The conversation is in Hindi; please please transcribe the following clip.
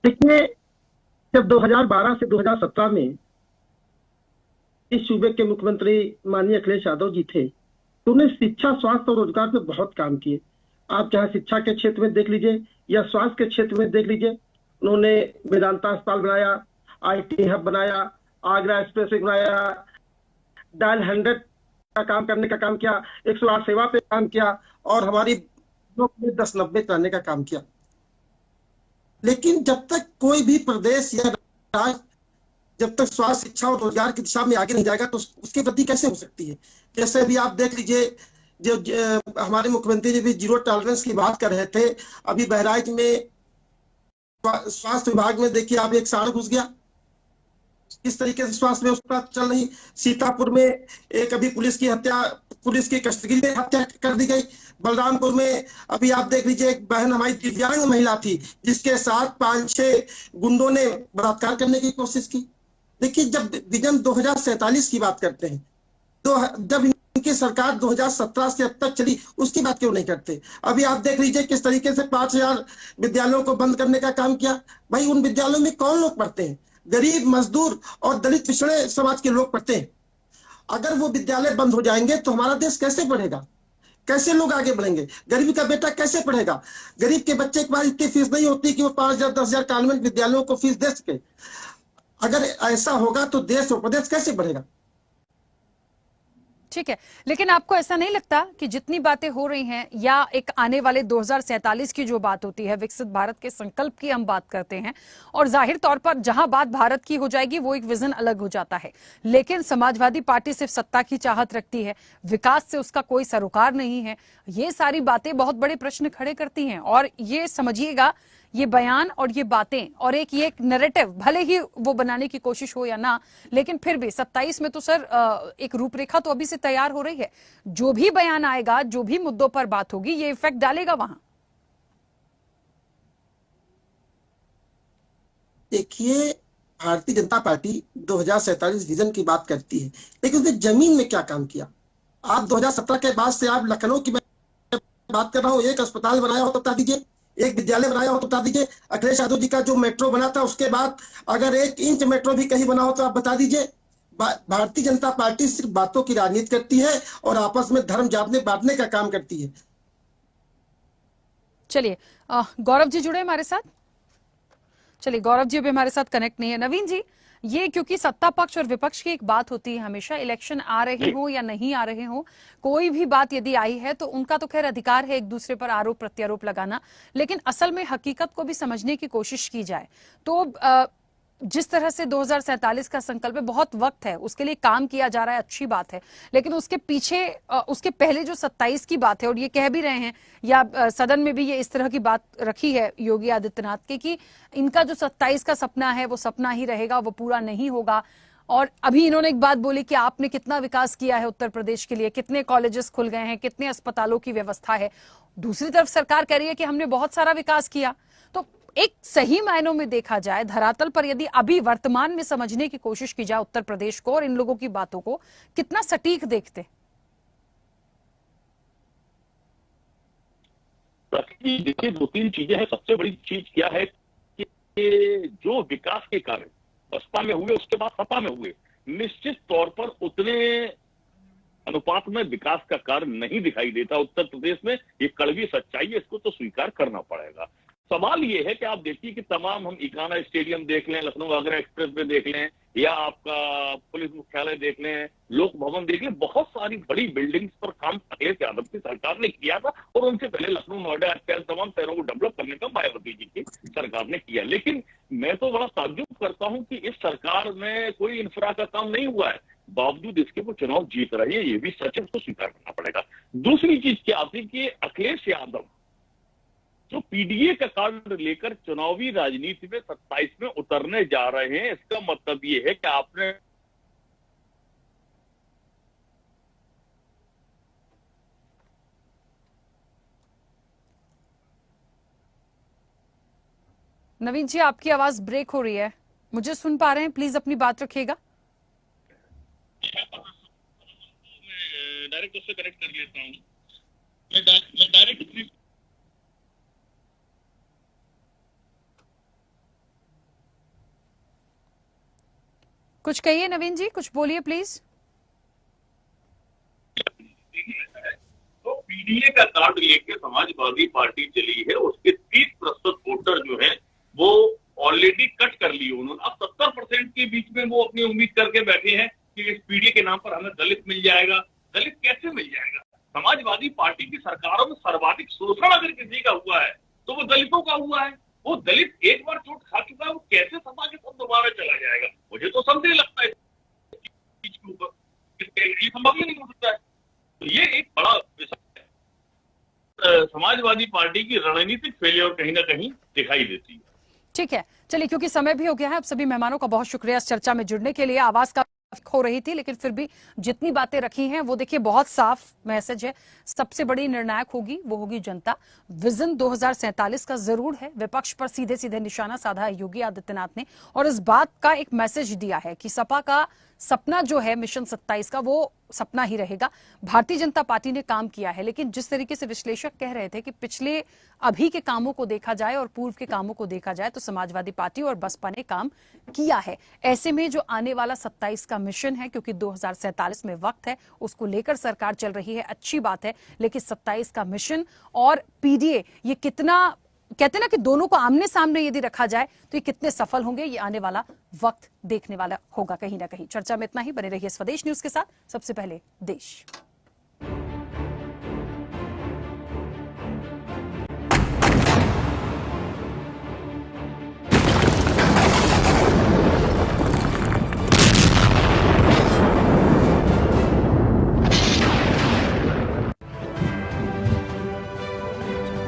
देखिए, जब 2012 से 2017 में इस सूबे के मुख्यमंत्री माननीय अखिलेश यादव जी थे, तो उन्होंने शिक्षा, स्वास्थ्य और रोजगार पे बहुत काम किए। आप चाहे शिक्षा के क्षेत्र में देख लीजिए या स्वास्थ्य के क्षेत्र में देख लीजिए। उन्होंने वेदांता अस्पताल बनाया, आईटी हब बनाया, आगरा एक्सप्रेस वे बनाया, डायल 100 का काम करने का काम किया, 108 सेवा पे काम किया और हमारी 1090 कराने का काम किया। लेकिन जब तक कोई भी प्रदेश या राज्य जब तक स्वास्थ्य, शिक्षा और रोजगार की दिशा में आगे नहीं जाएगा तो उसकी वृद्धि कैसे हो सकती है। जैसे अभी आप देख लीजिए, हमारे मुख्यमंत्री जी भी जीरो टॉलरेंस की बात कर रहे थे। अभी बहराइच में स्वास्थ्य विभाग में देखिए आप, एक सांड घुस गया। किस तरीके से स्वास्थ्य व्यवस्था चल रही। सीतापुर में एक अभी पुलिस की कस्टडी में हत्या कर दी गई। बलरामपुर में अभी आप देख लीजिए, एक बहन हमारी दिव्यांग महिला थी जिसके साथ 5-6 गुंडों ने बलात्कार करने की कोशिश की। देखिए, जब विजन 2047 की बात करते हैं तो जब इनकी सरकार 2017 से अब तक चली, उसकी बात क्यों नहीं करते। अभी आप देख लीजिए किस तरीके से 5000 विद्यालयों को बंद करने का काम किया। भाई, उन विद्यालयों में कौन लोग पढ़ते हैं? गरीब, मजदूर और दलित पिछड़े समाज के लोग पढ़ते हैं। अगर वो विद्यालय बंद हो जाएंगे तो हमारा देश कैसे बढ़ेगा? कैसे लोग आगे बढ़ेंगे? गरीब का बेटा कैसे पढ़ेगा? गरीब के बच्चे के पास इतनी फीस नहीं होती कि वो 5000 10,000 कॉन्वेंट विद्यालयों को फीस दे सके। अगर ऐसा होगा तो देश और प्रदेश कैसे बढ़ेगा? ठीक है, लेकिन आपको ऐसा नहीं लगता कि जितनी बातें हो रही हैं या एक आने वाले 2047 की जो बात होती है, विकसित भारत के संकल्प की हम बात करते हैं और जाहिर तौर पर जहां बात भारत की हो जाएगी वो एक विजन अलग हो जाता है, लेकिन समाजवादी पार्टी सिर्फ सत्ता की चाहत रखती है, विकास से उसका कोई सरोकार नहीं है। ये सारी बातें बहुत बड़े प्रश्न खड़े करती हैं और ये समझिएगा, ये बयान और ये बातें और ये एक नैरेटिव भले ही वो बनाने की कोशिश हो या ना, लेकिन फिर भी 27 में तो सर एक रूपरेखा तो अभी से तैयार हो रही है। जो भी बयान आएगा, जो भी मुद्दों पर बात होगी, ये इफेक्ट डालेगा वहां। देखिए, भारतीय जनता पार्टी 2047 विजन की बात करती है, लेकिन उसने जमीन में क्या काम किया? आप 2017 के बाद से आप लखनऊ की बात कर रहा हूं, एक अस्पताल बनाया हो तो बता दीजिए, एक विद्यालय बनाया हो तो बता दीजिए। अखिलेश यादव जी का जो मेट्रो बना था उसके बाद अगर 1 इंच मेट्रो भी कहीं बना हो तो आप बता दीजिए। भारतीय जनता पार्टी सिर्फ बातों की राजनीति करती है और आपस में धर्म बांटने का काम करती है। चलिए, गौरव जी जुड़े हमारे साथ। चलिए, गौरव जी अभी हमारे साथ कनेक्ट नहीं है। नवीन जी, ये क्योंकि सत्ता पक्ष और विपक्ष की एक बात होती है हमेशा, इलेक्शन आ रहे हो या नहीं आ रहे हो, कोई भी बात यदि आई है तो उनका तो खैर अधिकार है एक दूसरे पर आरोप प्रत्यारोप लगाना, लेकिन असल में हकीकत को भी समझने की कोशिश की जाए तो जिस तरह से 2047 का संकल्प है, बहुत वक्त है उसके लिए काम किया जा रहा है, अच्छी बात है, लेकिन उसके पीछे उसके पहले जो 27 की बात है और ये कह भी रहे हैं या सदन में भी ये इस तरह की बात रखी है योगी आदित्यनाथ के कि इनका जो 27 का सपना है वो सपना ही रहेगा, वो पूरा नहीं होगा। और अभी इन्होंने एक बात बोली कि आपने कितना विकास किया है उत्तर प्रदेश के लिए, कितने कॉलेजेस खुल गए हैं, कितने अस्पतालों की व्यवस्था है। दूसरी तरफ सरकार कह रही है कि हमने बहुत सारा विकास किया। तो एक सही मायनों में देखा जाए धरातल पर यदि अभी वर्तमान में समझने की कोशिश की जाए उत्तर प्रदेश को और इन लोगों की बातों को, कितना सटीक देखते? देखिए, 2-3 चीजें हैं। सबसे बड़ी चीज क्या है कि जो विकास के कार्य बसपा में हुए उसके बाद सपा में हुए, निश्चित तौर पर उतने अनुपात में विकास का कार्य नहीं दिखाई देता उत्तर प्रदेश में। ये कड़वी सच्चाई है, इसको तो स्वीकार करना पड़ेगा। सवाल ये है कि आप देखिए कि तमाम, हम इकाना स्टेडियम देख लें, लखनऊ आगरा एक्सप्रेस वे देख लें या आपका पुलिस मुख्यालय देख लें, लोक भवन देख लें, बहुत सारी बड़ी बिल्डिंग्स पर काम अखिलेश यादव की सरकार ने किया था और उनसे पहले लखनऊ, नोएडा इत्यादि तमाम शहरों को डेवलप करने का मायावती जी की सरकार ने किया। लेकिन मैं तो बड़ा ताज्जुब करता हूं कि इस सरकार में कोई इंफ्रा का काम नहीं हुआ है, बावजूद इसके वो चुनाव जीत रही है। ये भी सच है, उसको स्वीकार करना पड़ेगा। दूसरी चीज क्या आती है कि अखिलेश यादव जो पीडीए का कार्ड लेकर चुनावी राजनीति में 27 में उतरने जा रहे हैं, इसका मतलब ये है कि आपने नवीन जी, आपकी आवाज ब्रेक हो रही है, मुझे सुन पा रहे हैं? प्लीज अपनी बात रखिएगा। मैं डायरेक्ट उससे कनेक्ट कर लेता हूं। मैं डायरेक्ट कुछ कहिए नवीन जी, कुछ बोलिए प्लीज। तो पीडीए का कार्ड लेके समाजवादी पार्टी चली है, उसके 30% वोटर जो है वो ऑलरेडी कट कर लिए उन्होंने। अब 70% के बीच में वो अपनी उम्मीद करके बैठे हैं कि इस पीडीए के नाम पर हमें दलित मिल जाएगा। दलित कैसे मिल जाएगा? समाजवादी पार्टी की सरकारों में सर्वाधिक शोषण अगर किसी का हुआ है तो वो दलितों का हुआ है। वो दलित एक बार चोट खा चुका है, वो कैसे सपा के साथ दोबारा चला जाएगा? मुझे तो संदेह लगता है चीज के ऊपर, ये संभव ही नहीं हो सकता है। तो ये एक बड़ा विषय है, समाजवादी पार्टी की रणनीतिक फेलियर कहीं ना कहीं दिखाई देती है। ठीक है, चलिए क्योंकि समय भी हो गया है, अब सभी मेहमानों का बहुत शुक्रिया इस चर्चा में जुड़ने के लिए। आवाज का हो रही थी लेकिन फिर भी जितनी बातें रखी हैं वो देखिए बहुत साफ मैसेज है। सबसे बड़ी निर्णायक होगी वो होगी जनता। विजन 2047 का जरूर है, विपक्ष पर सीधे सीधे निशाना साधा है योगी आदित्यनाथ ने, और इस बात का एक मैसेज दिया है कि सपा का सपना जो है मिशन 27 का वो सपना ही रहेगा। भारतीय जनता पार्टी ने काम किया है, लेकिन जिस तरीके से विश्लेषक कह रहे थे कि पिछले अभी के कामों को देखा जाए और पूर्व के कामों को देखा जाए तो समाजवादी पार्टी और बसपा ने काम किया है। ऐसे में जो आने वाला 27 का मिशन है, क्योंकि 2047 में वक्त है, उसको लेकर सरकार चल रही है, अच्छी बात है, लेकिन 27 का मिशन और पीडीए ये कितना, कहते ना कि दोनों को आमने सामने यदि रखा जाए तो ये कितने सफल होंगे, ये आने वाला वक्त देखने वाला होगा कहीं ना कहीं। चर्चा में इतना ही, बने रहिए स्वदेश न्यूज के साथ। सबसे पहले देश।